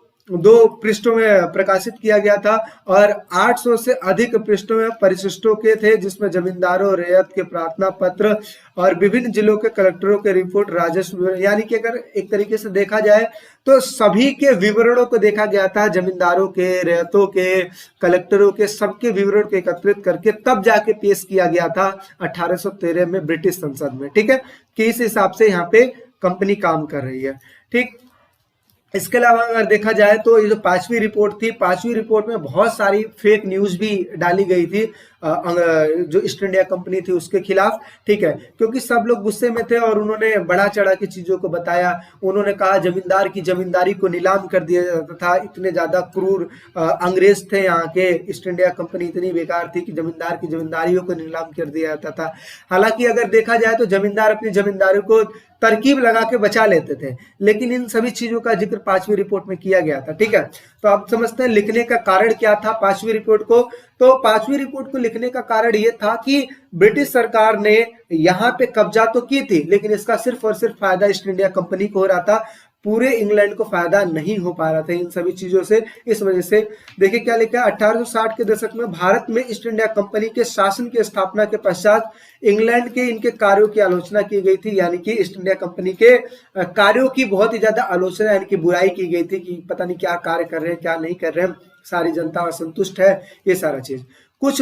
पृष्ठों में प्रकाशित किया गया था और 800 से अधिक पृष्ठों में परिशिष्टों के थे, जिसमें जमींदारों, रैयत के प्रार्थना पत्र और विभिन्न जिलों के कलेक्टरों के रिपोर्ट, राजस्व, यानी कि अगर एक तरीके से देखा जाए तो सभी के विवरणों को देखा गया था, जमींदारों के, रैयतों के, कलेक्टरों के, सबके विवरण को एकत्रित करके तब जाके पेश किया गया था 1813 में ब्रिटिश संसद में। ठीक है, कि इस हिसाब से यहाँ पे कंपनी काम कर रही है। ठीक, इसके अलावा अगर देखा जाए तो ये जो पांचवी रिपोर्ट थी, पांचवी रिपोर्ट में बहुत सारी फेक न्यूज भी डाली गई थी जो ईस्ट इंडिया कंपनी थी उसके खिलाफ। ठीक है, क्योंकि सब लोग गुस्से में थे और उन्होंने बढ़ा चढ़ा के चीजों को बताया। उन्होंने कहा जमींदार की जमींदारी को नीलाम कर दिया जाता था, इतने ज्यादा क्रूर अंग्रेज थे यहाँ के। ईस्ट इंडिया कंपनी इतनी बेकार थी कि जमींदार की जमींदारियों को नीलाम कर दिया जाता था। हालांकि अगर देखा जाए तो जमींदार अपनी जमींदारी को तरकीब लगा के बचा लेते थे, लेकिन इन सभी चीजों का जिक्र पांचवी रिपोर्ट में किया गया था। ठीक है, तो आप समझते हैं लिखने का कारण क्या था पांचवी रिपोर्ट को। तो पांचवी रिपोर्ट को लिखने का कारण यह था कि ब्रिटिश सरकार ने यहाँ पे कब्जा तो की थी, लेकिन इसका सिर्फ और सिर्फ फायदा ईस्ट इंडिया कंपनी को हो रहा था, पूरे इंग्लैंड को फायदा नहीं हो पा रहा था इन सभी चीजों से। इस वजह से देखिए क्या लिखा है, 1860 के दशक में भारत में ईस्ट इंडिया कंपनी के शासन की स्थापना के पश्चात इंग्लैंड के इनके कार्यों की आलोचना की गई थी, यानी कि ईस्ट इंडिया कंपनी के कार्यों की बहुत ही ज्यादा आलोचना यानी कि बुराई की गई थी कि पता नहीं क्या कार्य कर रहे हैं, क्या नहीं कर रहे हैं, सारी जनता असंतुष्ट है, ये सारा चीज। कुछ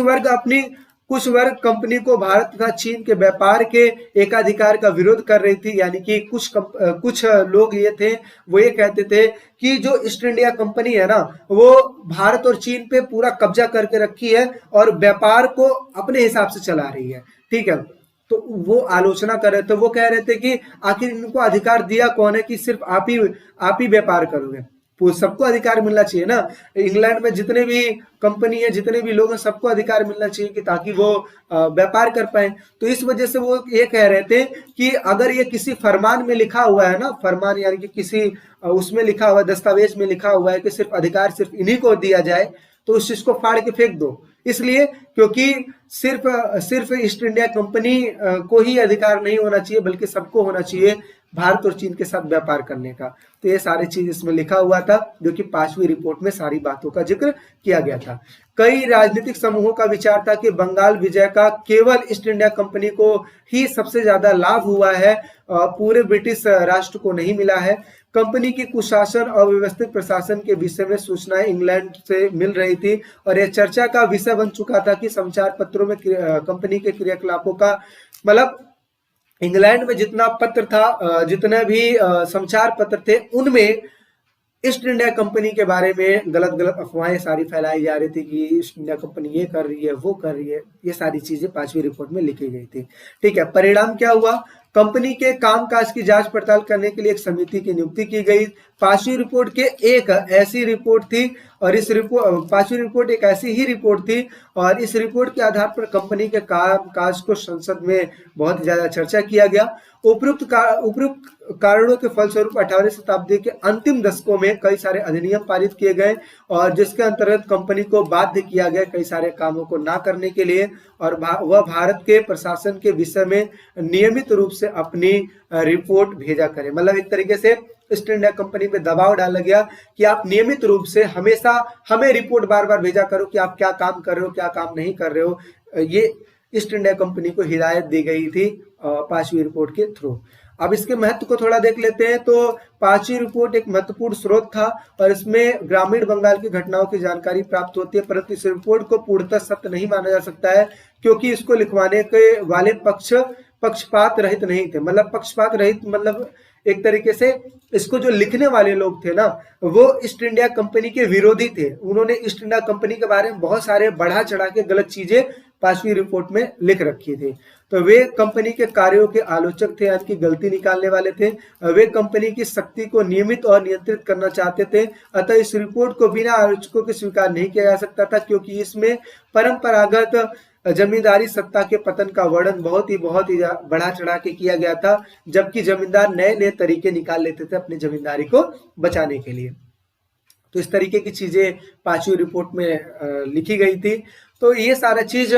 वर्ग कंपनी को भारत तथा चीन के व्यापार के एकाधिकार का विरोध कर रही थी, यानी कि कुछ लोग ये थे, वो ये कहते थे कि जो ईस्ट इंडिया कंपनी है ना, वो भारत और चीन पे पूरा कब्जा करके रखी है और व्यापार को अपने हिसाब से चला रही है। ठीक है, तो वो आलोचना कर रहे थे, वो कह रहे थे कि आखिर इनको अधिकार दिया कौन है कि सिर्फ आप ही व्यापार करोगे। सबको अधिकार मिलना चाहिए ना। इंग्लैंड में जितने भी कंपनी है, जितने भी लोग हैं, सबको अधिकार मिलना चाहिए कि ताकि वो व्यापार कर पाए। तो इस वजह से वो ये कह रहे थे कि अगर ये किसी फरमान में लिखा हुआ है ना, फरमान यानी कि किसी उसमें लिखा हुआ, दस्तावेज में लिखा हुआ है कि सिर्फ अधिकार सिर्फ इन्हीं को दिया जाए, तो उस चीज को फाड़ के फेंक दो। इसलिए क्योंकि सिर्फ सिर्फ ईस्ट इंडिया कंपनी को ही अधिकार नहीं होना चाहिए, बल्कि सबको होना चाहिए भारत और चीन के साथ व्यापार करने का। तो ये सारी चीज इसमें लिखा हुआ था, जो कि 5वीं रिपोर्ट में सारी बातों का जिक्र किया गया था। कई राजनीतिक समूहों का विचार था कि बंगाल विजय का केवल ईस्ट इंडिया कंपनी को ही सबसे ज्यादा लाभ हुआ है, पूरे ब्रिटिश राष्ट्र को नहीं मिला है। कंपनी की कुशासन और व्यवस्थित प्रशासन के विषय में सूचनाएं इंग्लैंड से मिल रही थी और यह चर्चा का विषय बन चुका था कि समाचार पत्रों में कंपनी के क्रियाकलापों का, मतलब इंग्लैंड में जितना पत्र था, जितने भी समाचार पत्र थे, उनमें ईस्ट इंडिया कंपनी के बारे में गलत गलत अफवाहें सारी फैलाई जा रही थी कि ईस्ट इंडिया कंपनी ये कर रही है, वो कर रही है। ये सारी चीजें 5वीं रिपोर्ट में लिखी गई थी। ठीक है, परिणाम क्या हुआ? कंपनी के कामकाज की जांच पड़ताल करने के लिए एक समिति की नियुक्ति की गई। 5वीं रिपोर्ट के एक ऐसी रिपोर्ट थी और इस रिपोर्ट 5वीं रिपोर्ट एक ऐसी ही रिपोर्ट थी और इस रिपोर्ट के आधार पर कंपनी के कामकाज को संसद में बहुत ज्यादा चर्चा किया गया। उपयुक्त कारणों के फलस्वरूप 18वीं शताब्दी के अंतिम दशकों में कई सारे अधिनियम पारित किए गए और जिसके अंतर्गत कंपनी को बाध्य किया गया कई सारे कामों को ना करने के लिए, और वह भारत के प्रशासन के विषय में नियमित रूप से अपनी रिपोर्ट भेजा करे। मतलब एक तरीके से ईस्ट इंडिया कंपनी पे दबाव डाला गया कि आप नियमित रूप से हमेशा हमें रिपोर्ट बार बार भेजा करो कि आप क्या काम कर रहे हो, क्या काम नहीं कर रहे हो। ये ईस्ट इंडिया कंपनी को हिदायत दी गई थी 5वीं रिपोर्ट के थ्रू। अब इसके महत्व को थोड़ा देख लेते हैं। तो 5वीं रिपोर्ट एक महत्वपूर्ण स्रोत था और इसमें ग्रामीण बंगाल की घटनाओं की जानकारी प्राप्त होती है, परंतु इस रिपोर्ट को पूर्णतः सत्य नहीं माना जा सकता है क्योंकि इसको लिखवाने के वाले पक्षपात रहित नहीं थे। मतलब पक्षपात रहित मतलब एक तरीके से इसको जो लिखने वाले लोग थे ना, वो ईस्ट इंडिया कंपनी के विरोधी थे। उन्होंने ईस्ट इंडिया कंपनी के बारे में बहुत सारे बढ़ा चढ़ा के गलत चीजें 5वीं रिपोर्ट में लिख रखी थी। तो वे कंपनी के कार्यों के आलोचक थे, यानी कि गलती निकालने वाले थे। वे कंपनी की शक्ति को नियमित और नियंत्रित करना चाहते थे। अतः इस रिपोर्ट को बिना आलोचकों के स्वीकार नहीं किया जा सकता था क्योंकि इसमें परंपरागत जमींदारी सत्ता के पतन का वर्णन बहुत ही बढ़ा चढ़ा के किया गया था, जबकि जमींदार नए नए तरीके निकाल लेते थे अपनी जमींदारी को बचाने के लिए। तो इस तरीके की चीजें 5वीं रिपोर्ट में लिखी गई थी। तो ये सारा चीज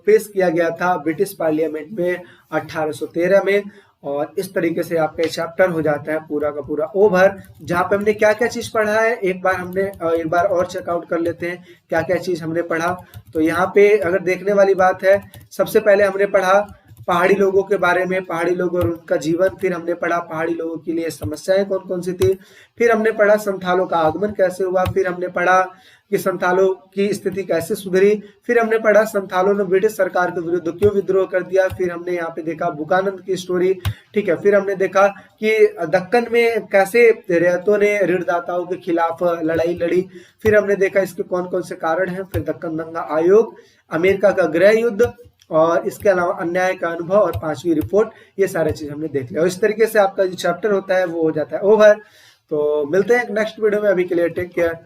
पेश किया गया था ब्रिटिश पार्लियामेंट में 1813 में और इस तरीके से आपका चैप्टर हो जाता है पूरा का पूरा ओवर। जहाँ पे हमने क्या क्या चीज पढ़ा है एक बार और चेकआउट कर लेते हैं क्या क्या चीज हमने पढ़ा। तो यहाँ पे अगर देखने वाली बात है, सबसे पहले हमने पढ़ा पहाड़ी लोगों के बारे में, पहाड़ी लोग और उनका जीवन। फिर हमने पढ़ा पहाड़ी लोगों के लिए समस्याएं कौन कौन सी थी। फिर हमने पढ़ा संथालों का आगमन कैसे हुआ। फिर हमने पढ़ा कि संथालों की स्थिति कैसे सुधरी। फिर हमने पढ़ा संथालों ने ब्रिटिश सरकार के विरुद्ध क्यों विद्रोह कर दिया। फिर हमने यहाँ पे देखा बुकानन की स्टोरी, ठीक है। फिर हमने देखा कि दक्कन में कैसे रियायतों ने ऋणदाताओं के खिलाफ लड़ाई लड़ी। फिर हमने देखा इसके कौन कौन से कारण हैं। फिर दक्कन दंगा आयोग, अमेरिका का गृह युद्ध और इसके अलावा अन्याय का अनुभव और 5वीं रिपोर्ट, ये सारे चीज हमने देख लिया। और इस तरीके से आपका जो चैप्टर होता है वो हो जाता है ओवर। तो मिलते हैं नेक्स्ट वीडियो में, अभी के लिए टेक केयर।